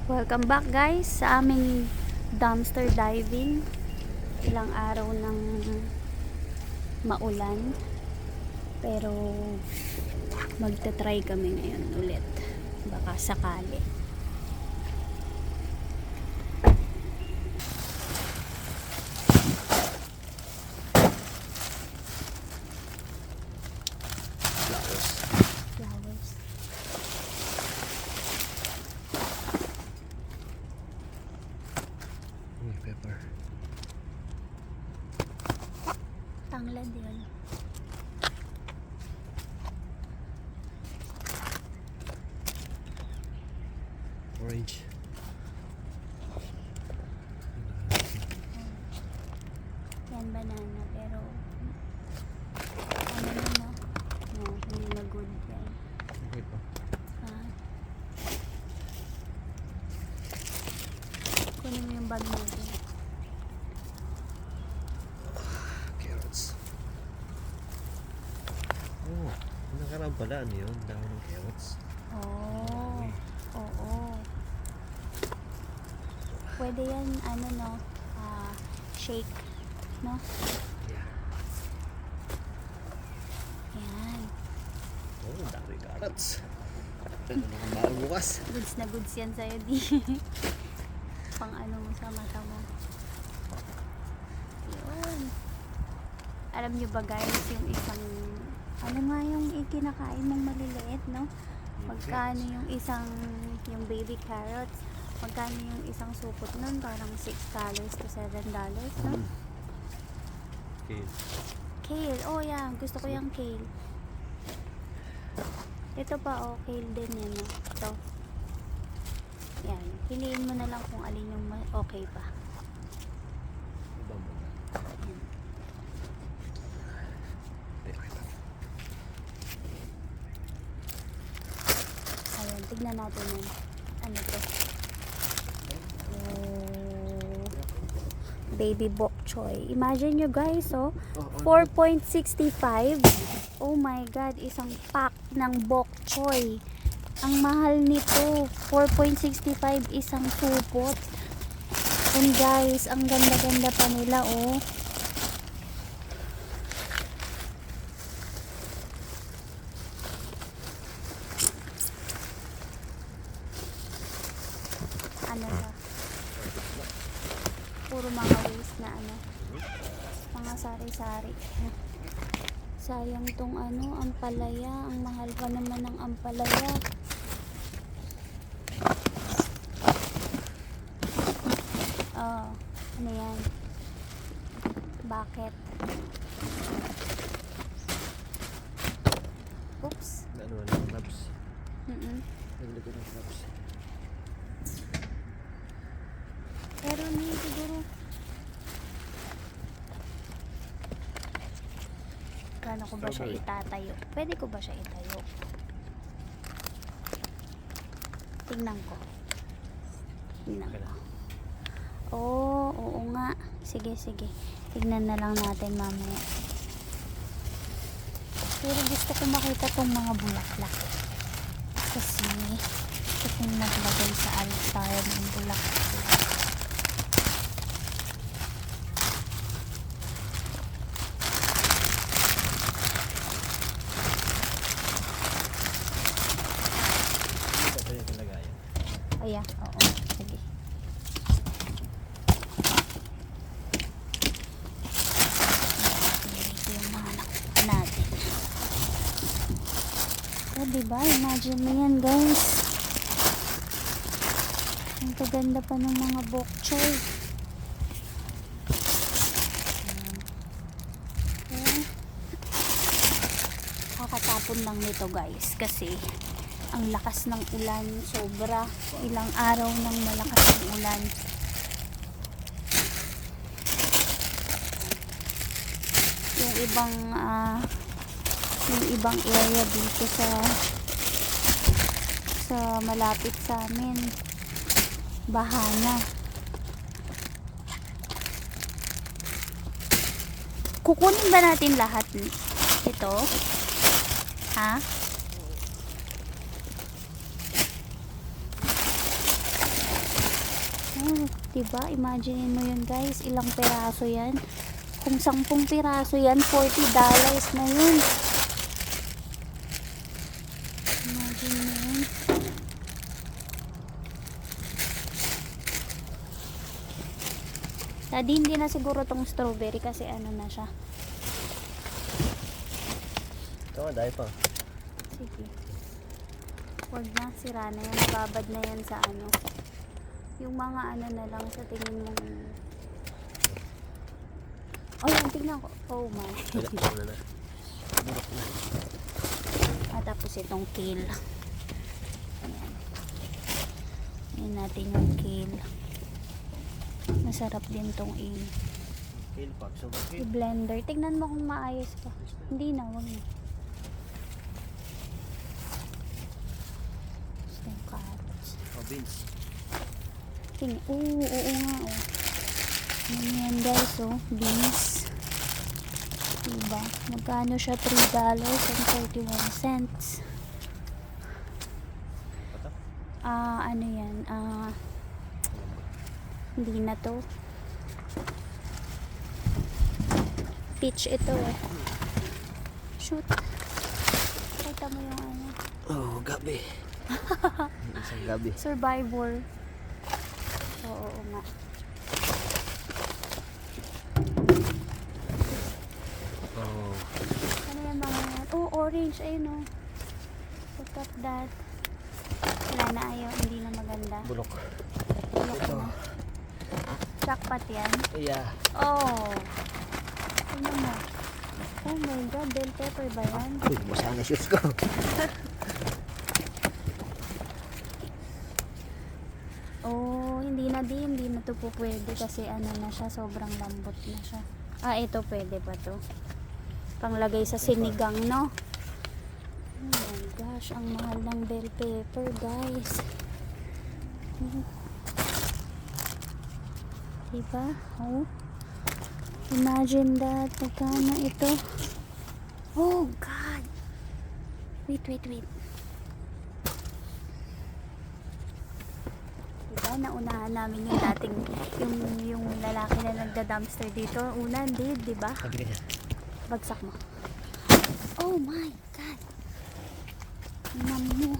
Welcome back guys sa aming dumpster diving. Ilang araw ng maulan pero magta-try kami ngayon ulit. Baka sakali. Flowers. Pepper. Tanglad yun. Orange. Yan banana pero ano yun no? No, hindi na good yan. Okay pa. Ah. Kunin mo yung bag mo dun. Carrots. Oh, nakaraan pala. Ano yun? Dahon ng carrots. Oh, oo. Pwede yan, ano no, shake, no? Yeah. Yan. Oh, dami carrots. Ano naman bago bukas? Goods na goods yan sa'yo, di. Pang ano mo sa mata mo. Yun. Alam nyo ba guys, yung isang, ano nga yung ikinakain mong maliliit, no? Magkano yung isang, yung baby carrots, magkano yung isang supot nun? Parang $6 to $7, no? Okay. Kale, oh yan, gusto ko yung kale. Ito pa, oh, kale din yan, no? Ito. Yan, piliin mo na lang kung alin yung okay pa. Iba mo na. Okay pa. Ayan, tignan natin yung ano to. Oh, baby bok choy. Imagine nyo guys, oh, 4.65. Oh my god, isang pack ng bok choy. Ang mahal nito, 4.65 isang supot. And guys, ang ganda-ganda pa nila, oh. Ano ba? Puro mga waste na ano. Mga sari-sari. Sayang tong ano, ampalaya. Ang mahal pa naman ng ampalaya. Oh, ano yan? Bakit? Oops. Ano ng crabs? Naglagay ng crabs. Pero ni siguro paano ko ba siya Strawberry. itatayo? Pwede ko ba siya itayo? Tingnan ko. Tingnan Okay ko. lang. Oo, oo nga. Sige, sige. Tignan na lang natin mamaya. Pero gusto ko makita tong mga bulaklak. Kasi gusto kong naglagay sa altar ng bulaklak. Ito pa yung kalagayan. Ayan, oo. Sige. Ito yung mga nakuha natin. So, diba? Imagine mo yan, guys. Ang kaganda pa ng mga bok choy. Ayan. Kakatapon lang nito, guys. Kasi ang lakas ng ulan, sobra. Ilang araw nang malakas ng ulan. Yung ibang area dito sa malapit sa amin, bahana. Kukunin ba natin lahat ito? Ha? Oh, diba? Imagine mo yun guys. Ilang peraso yan. Kung 10 piraso yan, $40 na yun. Imagine mo yun. Hindi na siguro tong strawberry kasi ano na siya. Ito, dahil pa. Sige. Huwag na, sira na yan. Babad na yan sa ano. Yung mga ano na lang sa tingin mong... Oh, yan, tingnan ko. Oh my. Wala, wala na. Burok na. At tapos itong kale. Ayan. Ayan natin yung kale. Masarap din tong Kale pop, so okay. i-blender. Tingnan mo kung maayos pa. Hindi na, wag na. Gusto yung carrots. Oh, beans. Oo nga, oh. Yan guys, oh. Beans. Diba? Magkano siya? $3.31. Ano yan? Hindi na to. Peach ito eh. Shoot. Kita mo yung ano. Oh, gabi. Isang gabi. Survivor. Oo nga. Oh. Ano yung mga yan? Oh, orange. Ayun oh. Look at that. Wala na ayaw. Hindi na maganda. Bulok. Bulok Ito. na. Jackpot yan. Yeah. Oh. Ano mo? Oh my god. Bell pepper ba yan? Uy, basa na shoes ko. Oh, hindi na din. Hindi na to po pwede kasi ano na siya. Sobrang lambot na siya. Ito pwede pa to. Panglagay sa sinigang, no? Oh my gosh. Ang mahal ng bell pepper, guys. Diba? Oh. Imagine that. Magkano ito? Oh, God. Wait. Diba? Naunahan namin yung dating, yung lalaki na nagda-dumpster dito. Una, hindi, diba? Sabi ka niya. Bagsak mo. Oh my God. Tingnan mo.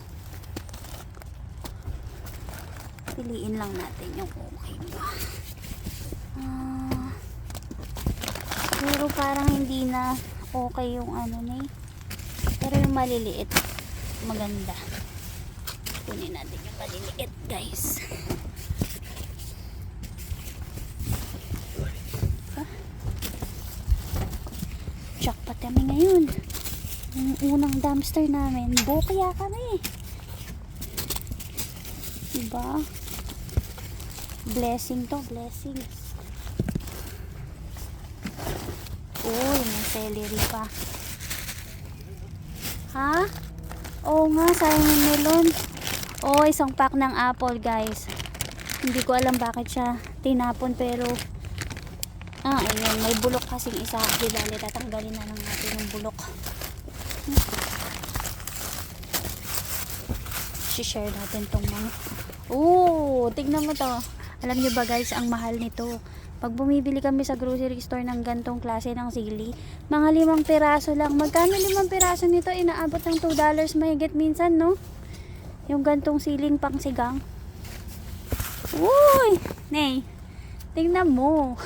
Piliin lang natin yung okay ba. Pero parang hindi na okay yung ano na eh. Pero yung maliliit, maganda. Kunin natin yung maliliit, guys. Jackpot kami ngayon. Yung unang dumpster namin, bukya kami. Diba? Blessing to, blessings. Uy, may celery pa. Ha? Oo nga, sayang yung melon. Oh, isang pack ng apple, guys. Hindi ko alam bakit siya tinapon, pero ayan, may bulok kasing isa. Di bali, tatanggalin na lang natin yung bulok. Share natin tong mga. Tignan mo to. Alam nyo ba guys, ang mahal nito. Pag bumibili kami sa grocery store ng gantong klase ng sili, mga 5 piraso lang. Magkano 5 piraso nito? Inaabot ng $2 mahigit minsan, no? Yung gantong siling pang sigang. Uy! Nay, tingnan mo.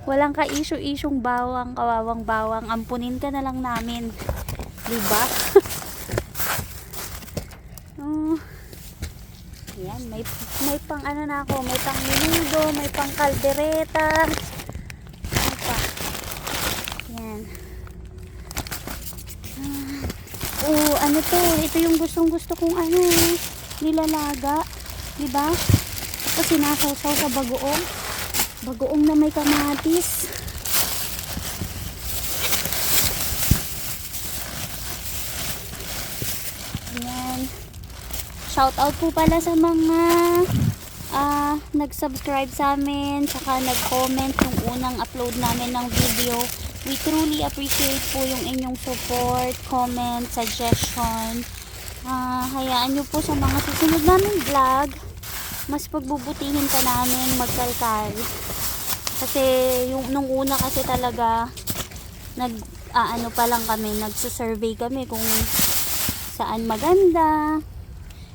Walang ka-issue-isyong bawang, kawawang bawang. Ampunin ka na lang namin. Diba? Yan, may pang ano na ako, may pang menudo, may pang kaldereta. Ano pa? Yan. Ano to? Ito yung gustong-gusto kong ano, nilalaga. Diba? Ito sinasawsaw sa bagoong. Bagoong na may kamatis. Yan. Shout out po pala sa mga nag-subscribe sa amin, saka nag-comment yung unang upload namin ng video. We truly appreciate po yung inyong support, comment, suggestion. Hayaan nyo po sa mga susunod namin vlog. mas pagbubutihin pa namin magkalkal. Kasi nung una kasi talaga ano pa lang kami, nagsusurvey kami kung saan maganda,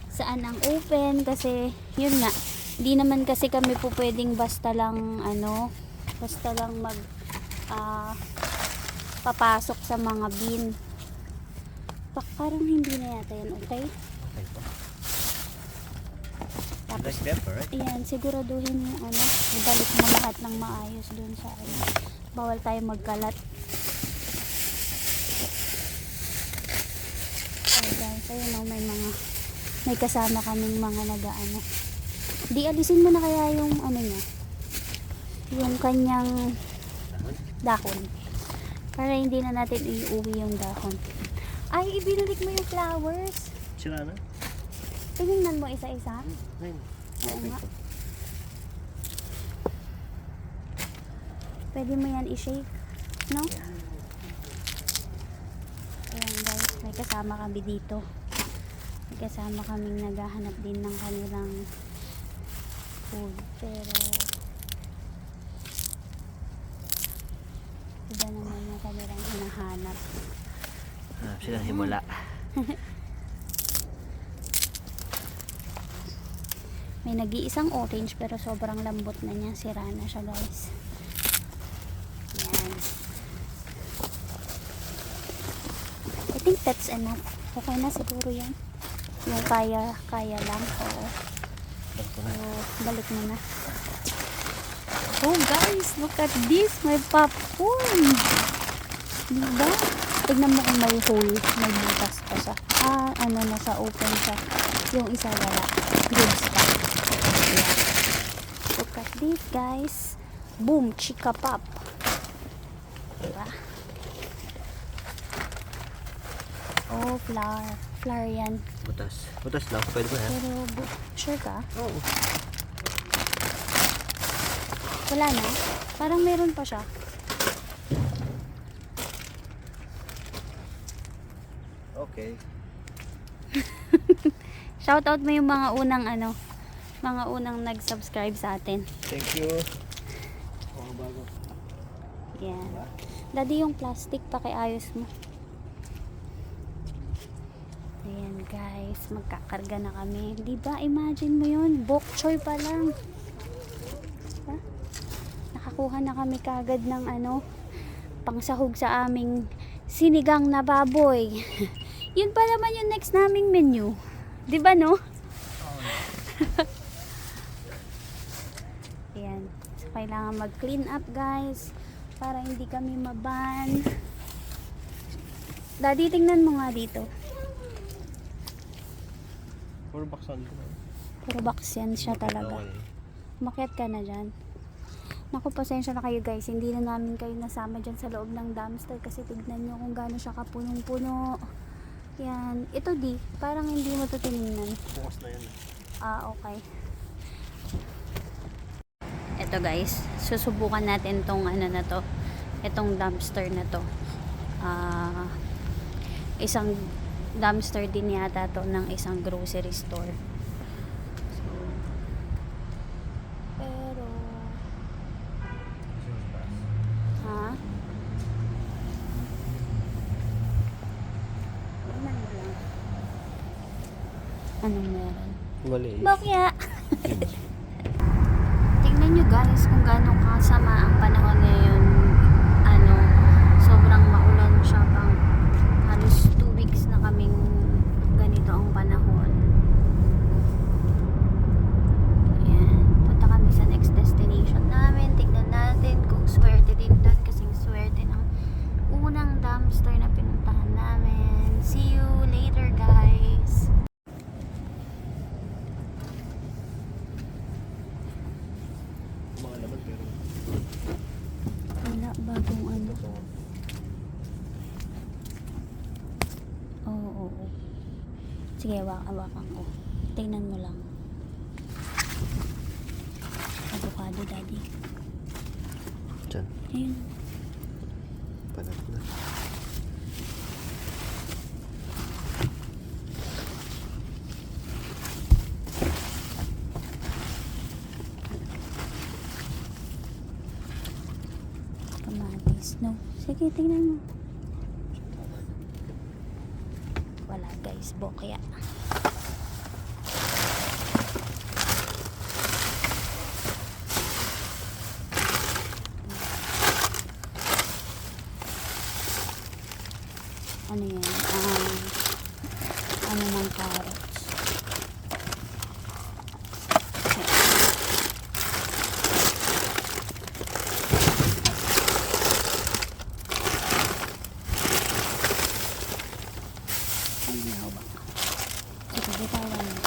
saan ang open, kasi yun nga, hindi naman kasi kami po pwedeng basta lang papasok sa mga bin. Parang hindi na yata yan, okay? Okay po. Tapos, Like that, alright? ayan, siguraduhin yung ibalik mo lahat ng maayos dun sa bawal tayo magkalat. So guys, ayun may kasama kaming mga di alisin mo na kaya yung niya, yung kanyang dahon, para hindi na natin iuwi yung dahon. Ay, ibinalik mo yung flowers. Sira na? Tingnan mo isa-isa. Ayun. Oo Okay nga. po. Pwede mo yan i-shake, no? Ayan guys, may kasama kami dito. May kasama kaming naghahanap din ng kanilang food. Pero iba naman yung kanilang hinahanap. Silang himula. May nag-iisang orange pero sobrang lambot na niya. Sira na siya guys. Yan. I think that's enough. Okay na siguro yan. Yung kaya lang. Oo. So, balik mo na. Oh guys, look at this. May popcorn. Diba? Tignan mo kung may hole. May butas pa siya. Nasa open siya. Yung isa wala. Goods pa. Yeah. Look at this guys. Boom, chika pop. Diba? Oh, flour. Flour yan. Butas. Butas lang. Pwede ba yan? Pero, sure ka? Oo. Wala na? Parang meron pa siya. Okay. Shoutout mo yung mga unang nag-subscribe sa atin. Thank you. Oh, bago. Yan. Daddy, yung plastic, pakiayos mo. Ayan guys, magkakarga na kami. Diba, imagine mo yun, bok choy pa lang. Diba? Nakakuha na kami kagad ng pangsahog sa aming sinigang na baboy. Yun pa naman yung next naming menu. Diba no? Ayan. So, kailangan mag-clean up guys para hindi kami maban. Daddy, tingnan mo nga dito. Puro baksan ko. Puro box yan siya talaga. Umakyat ka na dyan. Naku, pasensya na kayo guys. Hindi na namin kayo nasama dyan sa loob ng dumpster kasi tignan nyo kung gaano siya kapunong-puno. Yan. Ito parang hindi mo ito tinignan. Bukas na yan. Okay. Ito guys, susubukan natin tong itong dumpster na to. Isang dumpster din yata to ng isang grocery store. So, pero tingnan mo lang. Anong meron? Mali. Bakya! Tingnan nyo guys kung gaano kasama ang panahon ngayon. Sobrang maulan siya, pang halos 2 weeks na kaming ganito ang panahon. Ayan, punta kami sa next destination namin. Tignan natin kung swerte din doon, kasing swerte ng unang dumpster na pinuntahan namin. See you later guys. Mga naman pero Wala, bagong Oo. Sige, hawakan ko. Tingnan mo lang. Avocado, daddy. dyan. Ayun. Panat na. guys, no? Sige, tingnan mo. Wala guys, bokya. Ano yan? Ano ng carrots. Ano ba? Sige, bitawan mo.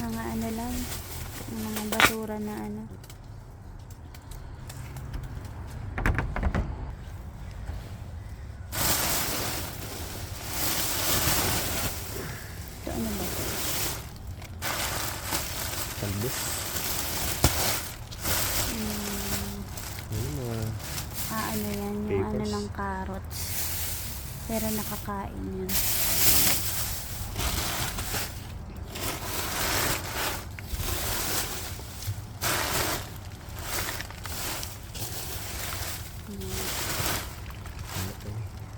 Mga ano lang, mga basura na ano. Ito ano ba? Talbos. Yung mga Ano yan, yung ano papers. ng carrots. Pero nakakain yan.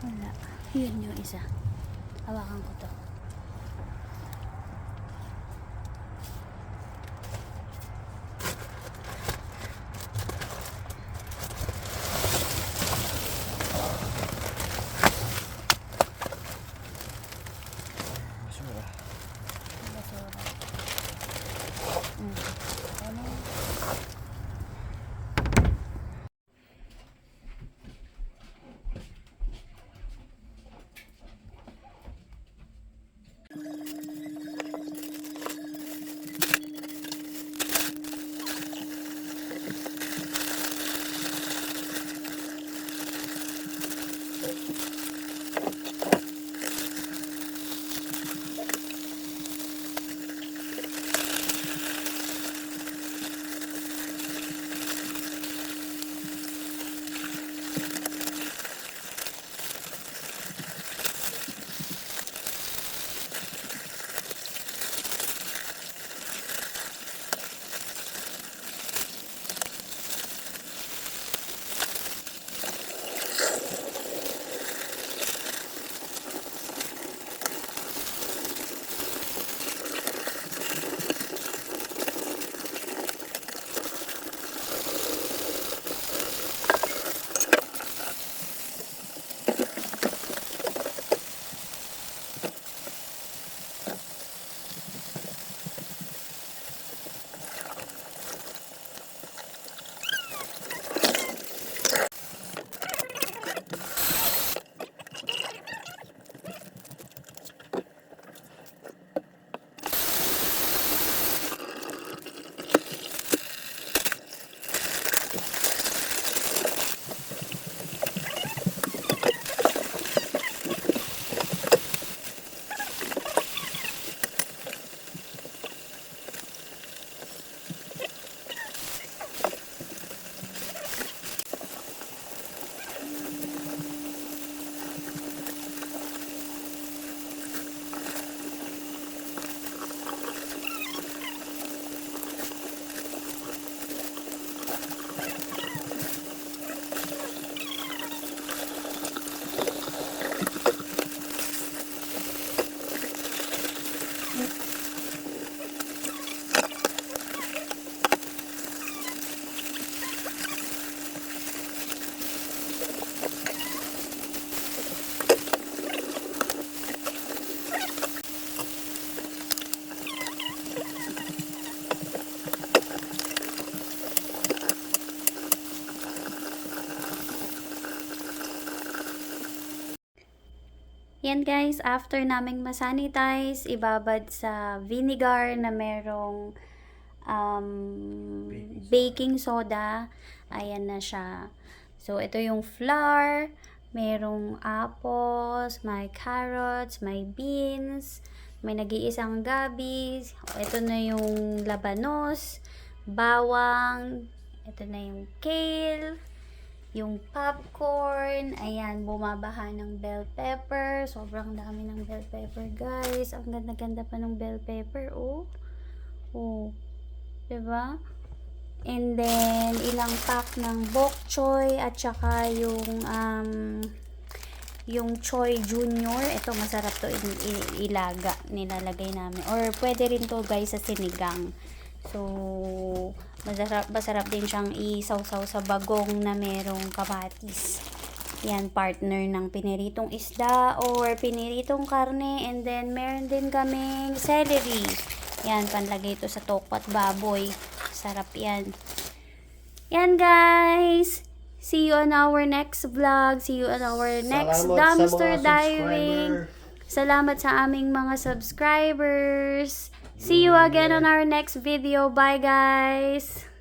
Wala. Yun yung isa. Hawakan ko to. basura. Basura. Ano? Yan guys, after naming masanitize, ibabad sa vinegar na merong baking soda. Ayan na siya. So, ito yung flour, merong apples, may carrots, may beans, may nag-iisang gabi. Ito na yung labanos, bawang, ito na yung kale, yung popcorn, ayan, bumabaha ng bell pepper. Sobrang dami ng bell pepper, guys. Ang ganda-ganda pa ng bell pepper, oh. Oh, diba? And then, ilang pack ng bok choy at saka yung choy junior. Ito, masarap to ilaga. Nilalagay namin. Or, pwede rin to, guys, sa sinigang. So, masarap din siyang isaw-saw sa bagong na merong kamatis. Yan, partner ng piniritong isda or piniritong karne. And then, meron din kaming celery. Yan, panlagay ito sa tokpat baboy. Sarap yan. Yan, guys. See you on our next vlog. See you on our next dumpster diving. Salamat sa aming mga subscribers. See you again on our next video. Bye, guys!